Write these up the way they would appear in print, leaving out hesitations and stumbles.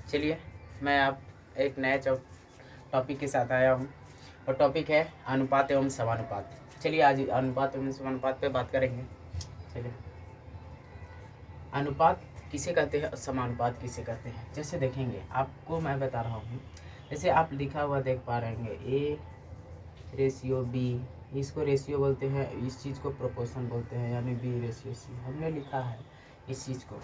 चलिए मैं आप एक नए टॉपिक के साथ आया हूँ और टॉपिक है अनुपात एवं समानुपात। चलिए आज अनुपात एवं समानुपात पे बात करेंगे। चलिए अनुपात किसे कहते हैं और समानुपात किसे कहते हैं, जैसे देखेंगे आपको मैं बता रहा हूँ। जैसे आप लिखा हुआ देख पा रहे हैं ए रेशियो बी, इसको रेशियो बोलते हैं, इस चीज़ को प्रोपोर्शन बोलते हैं, यानी बी रेशियो सी हमने लिखा है इस चीज़ को।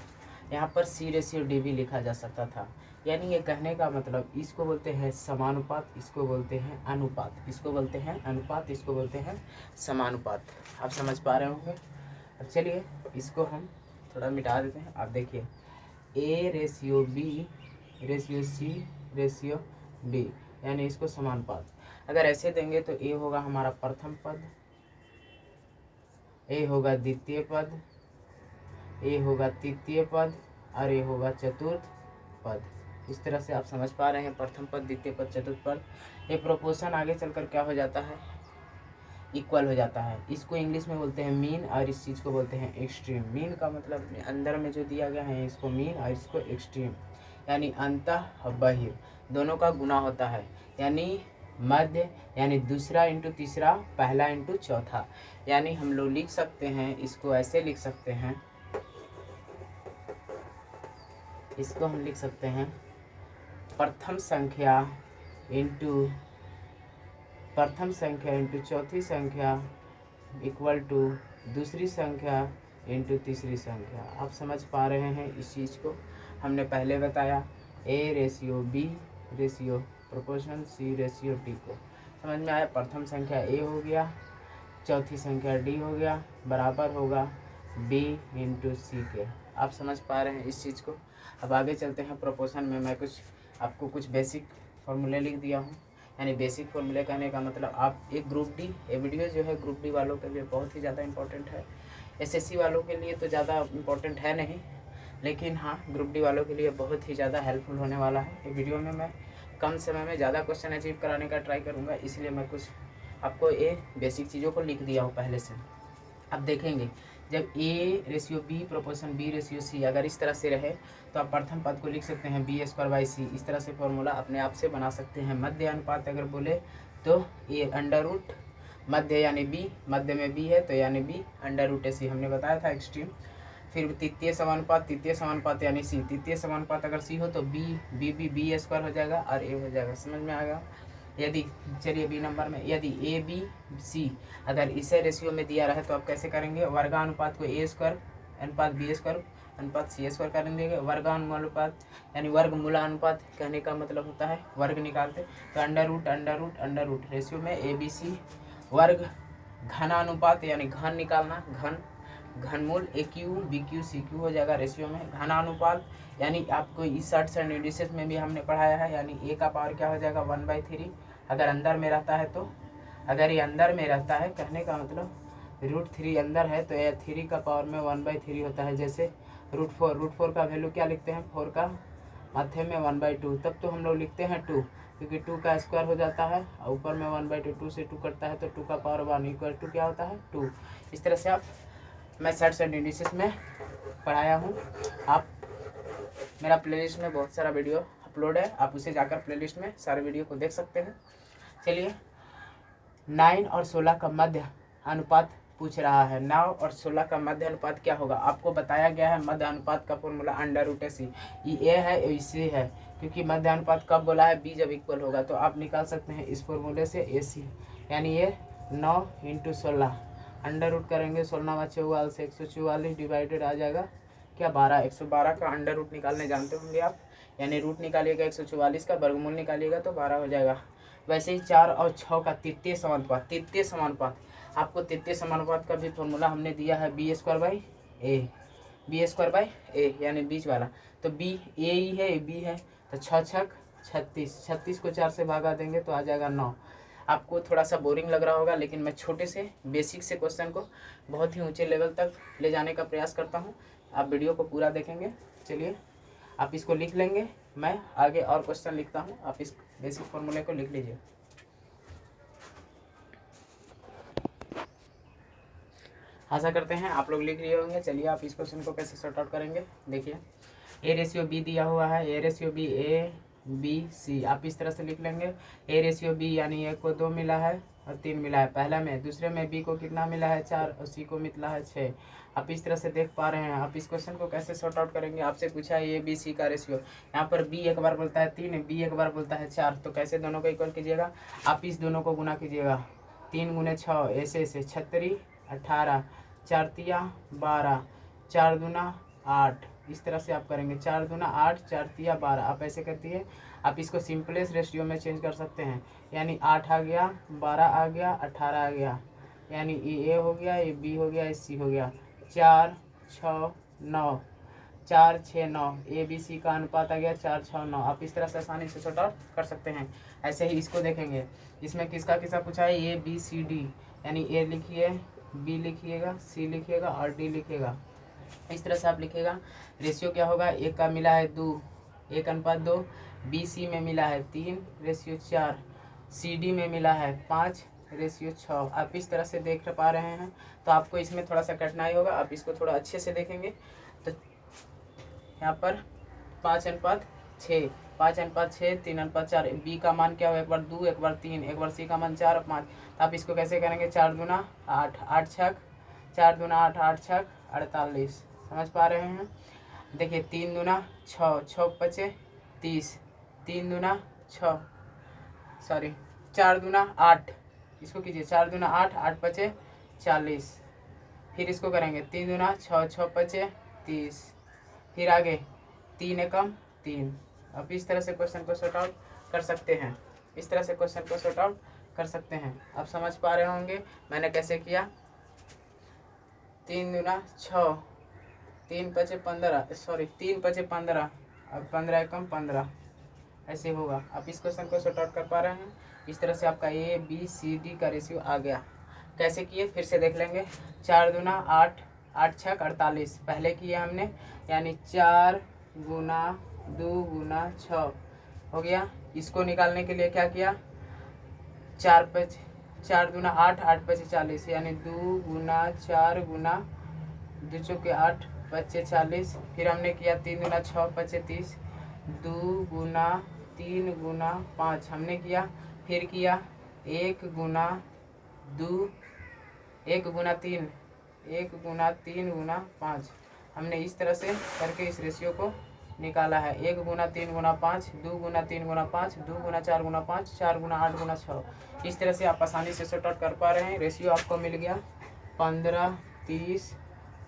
यहाँ पर सी रेशियो डी भी लिखा जा सकता था। यानी ये कहने का मतलब इसको बोलते हैं समानुपात, इसको बोलते हैं अनुपात, इसको बोलते हैं अनुपात, इसको बोलते हैं समानुपात। आप समझ पा रहे होंगे। अब चलिए इसको हम थोड़ा मिटा देते हैं। आप देखिए A ratio B ratio C ratio B, यानी इसको समानुपात। अगर ऐसे देंगे तो ए होगा हमारा प्रथम पद, ए होगा द्वितीय पद, ए होगा तृतीय पद और ए होगा चतुर्थ पद। इस तरह से आप समझ पा रहे हैं, प्रथम पद, द्वितीय पद, चतुर्थ पद। ये प्रोपोर्शन आगे चलकर क्या हो जाता है, इक्वल हो जाता है। इसको इंग्लिश में बोलते हैं मीन और इस चीज़ को बोलते हैं एक्सट्रीम। मीन का मतलब अंदर में जो दिया गया है इसको मीन और इसको एक्सट्रीम, यानी अंतः और बहिर् दोनों का गुना होता है। यानी मध्य यानी दूसरा इंटू तीसरा, पहला इंटू चौथा। यानी हम लोग लिख सकते हैं, इसको ऐसे लिख सकते हैं, इसको हम लिख सकते हैं प्रथम संख्या इंटू चौथी संख्या इक्वल टू दूसरी संख्या इंटू तीसरी संख्या। आप समझ पा रहे हैं इस चीज़ को। हमने पहले बताया A ratio B ratio proportion C ratio D को समझ में आया। प्रथम संख्या ए हो गया, चौथी संख्या डी हो गया, बराबर होगा बी इंटू सी के। आप समझ पा रहे हैं इस चीज़ को। अब आगे चलते हैं प्रोपोर्शन में। मैं आपको कुछ बेसिक फॉर्मूले लिख दिया हूँ। यानी बेसिक फॉर्मूले कहने का मतलब आप एक ग्रुप डी, ये वीडियो जो है ग्रुप डी वालों के लिए बहुत ही ज़्यादा इंपॉर्टेंट है। एसएससी वालों के लिए तो ज़्यादा इंपॉर्टेंट है नहीं, लेकिन हाँ ग्रुप डी वालों के लिए बहुत ही ज़्यादा हेल्पफुल होने वाला है। ये वीडियो में मैं कम समय में ज़्यादा क्वेश्चन अचीव कराने का ट्राई करूँगा, इसलिए मैं कुछ आपको ये बेसिक चीज़ों को लिख दिया हूँ पहले से। अब देखेंगे जब A ratio B proportion B ratio C अगर इस तरह से रहे तो आप प्रथम पद को लिख सकते हैं बी स्क्वायर बाई सी। इस तरह से फॉर्मूला अपने आप से बना सकते हैं। मध्य अनुपात अगर बोले तो ए अंडर रूट मध्य यानी बी, मध्य में बी है तो यानी बी अंडर रूट ए सी, हमने बताया था एक्सट्रीम। फिर तृतीय समानुपात यानी सी, तृतीय समानुपात अगर सी हो तो बी स्क्वायर हो जाएगा और ए हो जाएगा। समझ में आएगा। यदि चलिए बी नंबर में यदि ए बी सी अगर इसे रेशियो में दिया रहे तो आप कैसे करेंगे, वर्गानुपात को ए स्क्वायर अनुपात बी स्क्वायर अनुपात सी स्क्वायर कर देंगे। वर्गानुपात यानी वर्गमूलानुपात कहने का मतलब होता है वर्ग निकालते, तो अंडर रूट रेशियो में ए बी सी। वर्ग घनानुपात यानी घन निकालना, घनमूल A cube B cube C cube हो जाएगा रेशियो में। घनानुपात यानी आपको इस शॉर्ट्स एंड इंडिसेस में भी हमने पढ़ाया है, यानी ए का पावर क्या हो जाएगा 1/3 अगर अंदर में रहता है तो। अगर ये अंदर में रहता है कहने का मतलब √3 अंदर है तो ये 3 का पावर में 1/3 होता है। जैसे √4 का वैल्यू क्या लिखते हैं, 4 का माथे में 1/2, तब तो हम लोग लिखते हैं 2, क्योंकि 2 का स्क्वायर हो जाता है और ऊपर में 1/2, 2 से 2 कटता है तो 2 का पावर 1 इक्वल टू क्या होता है 2। इस तरह से आप मैं शॉर्ट्स एंड इंडिसेस में पढ़ाया हूँ। आप मेरा प्लेलिस्ट में बहुत सारा वीडियो अपलोड है, आप उसे जाकर प्लेलिस्ट में सारे वीडियो को देख सकते हैं। चलिए 9 और 16 का मध्य अनुपात पूछ रहा है। 9 और 16 का मध्य अनुपात क्या होगा, आपको बताया गया है मध्य अनुपात का फॉर्मूला अंडर रूट ए सी। ये है ये सी है, क्योंकि मध्य अनुपात कब बोला है, बी जब इक्वल होगा। तो आप निकाल सकते हैं इस फॉर्मूले से ए सी, यानी ये 9 × 16 अंडर रूट करेंगे 16 × 44 से 144 डिवाइडेड आ जाएगा क्या 12। 112 का अंडर रूट निकालने जानते होंगे आप, यानी रूट निकालिएगा 144 का, वर्गमूल निकालिएगा तो 12 हो जाएगा। वैसे ही 4 और 6 का तृतीय समानुपात आपको तृतीय समानुपात का भी फॉर्मूला हमने दिया है बी स्क्वायर बाई ए यानी बीच वाला। तो बी ए ही है, बी है, तो 6 × 36, 36 को 4 से भागा देंगे तो आ जाएगा 9। आपको थोड़ा सा बोरिंग लग रहा होगा, लेकिन मैं छोटे से बेसिक से क्वेश्चन को बहुत ही ऊंचे लेवल तक ले जाने का प्रयास करता हूं। आप वीडियो को पूरा देखेंगे। चलिए आप इसको लिख लेंगे, मैं आगे और क्वेश्चन लिखता हूं, आप इस बेसिक फॉर्मूले को लिख लीजिए। आशा करते हैं आप लोग लिख लिए होंगे। चलिए आप इस क्वेश्चन को कैसे सॉर्ट आउट करेंगे देखिए। ए रेशियो बी दिया हुआ है, A ratio B A B C, आप इस तरह से लिख लेंगे। ए रेशियो बी यानी ए को 2 मिला है और 3 मिला है पहला में, दूसरे में बी को कितना मिला है 4 और सी को मिला है 6। आप इस तरह से देख पा रहे हैं। आप इस क्वेश्चन को कैसे सॉर्ट आउट करेंगे, आपसे पूछा है ए बी सी का रेशियो, यहाँ पर बी एक बार बोलता है 3, बी एक बार बोलता है 4, तो कैसे दोनों को इक्वल कीजिएगा, आप इस दोनों को गुना कीजिएगा। 3 गुने 6 ऐसे 36 18, 4 तिया 12, 4 दूना 8, इस तरह से आप करेंगे। 4 दूना 8, 4 तिया 12, आप ऐसे कर दिए। आप इसको सिंपलेस्ट रेशियो में चेंज कर सकते हैं, यानी 8 आ गया, 12 आ गया, 18 आ गया, यानी ये ए हो गया, ये बी हो गया, ये सी हो गया। 4 6 9, 4 6 9, ए बी सी का अनुपात आ गया 4 6 9। आप इस तरह से आसानी से सॉर्ट आउट कर सकते हैं। ऐसे ही इसको देखेंगे, इसमें किसका किसका पूछा है, ए बी सी डी, यानी ए लिखिए, बी लिखिएगा, सी लिखिएगा और डी लिखिएगा। इस तरह से आप लिखिएगा। रेशियो क्या होगा, एक का मिला है 2, 1:2, बी सी में मिला है 3 रेशियो 4, सी डी में मिला है 5 रेशियो 6। आप इस तरह से देख पा रहे हैं। तो आपको इसमें थोड़ा सा कठिनाई होगा, आप इसको थोड़ा अच्छे से देखेंगे। तो यहाँ पर 5:6, 5:6, 3:4, बी का मान क्या हो, एक बार 2, एक बार 3, एक बार सी का मान 4 और 5। तो आप इसको कैसे करेंगे, 4 दूना 8, 8 छक, 4 दूना 8, 8 छक 48। समझ पा रहे हैं। देखिए 3 दूना 6, 6 पचे 30, 3 दूना 6, सॉरी 4 दूना 8, इसको कीजिए 4 दूना 8, 8 पचे 40। फिर इसको करेंगे 3 दूना 6, 6 पचे 30, फिर आगे 3 एकम 3। अब इस तरह से क्वेश्चन को सॉर्ट आउट कर सकते हैं, इस तरह से क्वेश्चन को सॉर्ट आउट कर सकते हैं। आप समझ पा रहे होंगे मैंने कैसे किया। 3 दूना 6, 3 पचे 15, सॉरी 3 पचे 15 और 15 एकम 15, ऐसे होगा। आप इस क्वेश्चन को सॉर्ट आउट कर पा रहे हैं। इस तरह से आपका ए बी सी डी का रेशियो आ गया। कैसे किए फिर से देख लेंगे। 4 दूना 8, 8 छक 48 पहले किए हमने, यानी 4 गुना 2 गुना 6 हो गया। इसको निकालने के लिए क्या किया, 4 दूना 8, 8 पचे 40, यानी 2 गुना 4 गुना 2 चौके 8 पचे 40। फिर हमने किया 3 दूना 6 पचे 30, 2 गुना 3 गुना 5 हमने किया। फिर किया 1 गुना 2, 1 गुना 3, 1 गुना 3 गुना 5। हमने इस तरह से करके इस रेशियो को निकाला है। 1 गुना 3 गुना 5, 2 गुना 3 गुना 5, 2 गुना 4 गुना 5, 4 गुना 8 गुना 6। इस तरह से आप आसानी से सॉर्ट आउट कर पा रहे हैं। रेशियो आपको मिल गया 15, 30,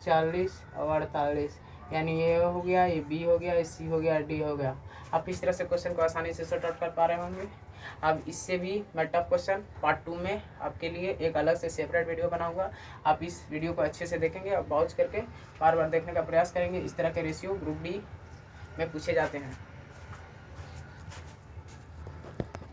40 और 48, यानी ए हो गया, ये बी हो गया, ये सी हो गया, डी हो गया। आप इस तरह से क्वेश्चन को आसानी से सॉर्ट आउट कर पा रहे होंगे। अब इससे भी मैं टफ क्वेश्चन पार्ट 2 में आपके लिए एक अलग से सेपरेट वीडियो बनाऊंगा। आप इस वीडियो को अच्छे से देखेंगे और पॉज करके बार बार देखने का प्रयास करेंगे। इस तरह के रेशियो ग्रुप डी में पूछे जाते हैं।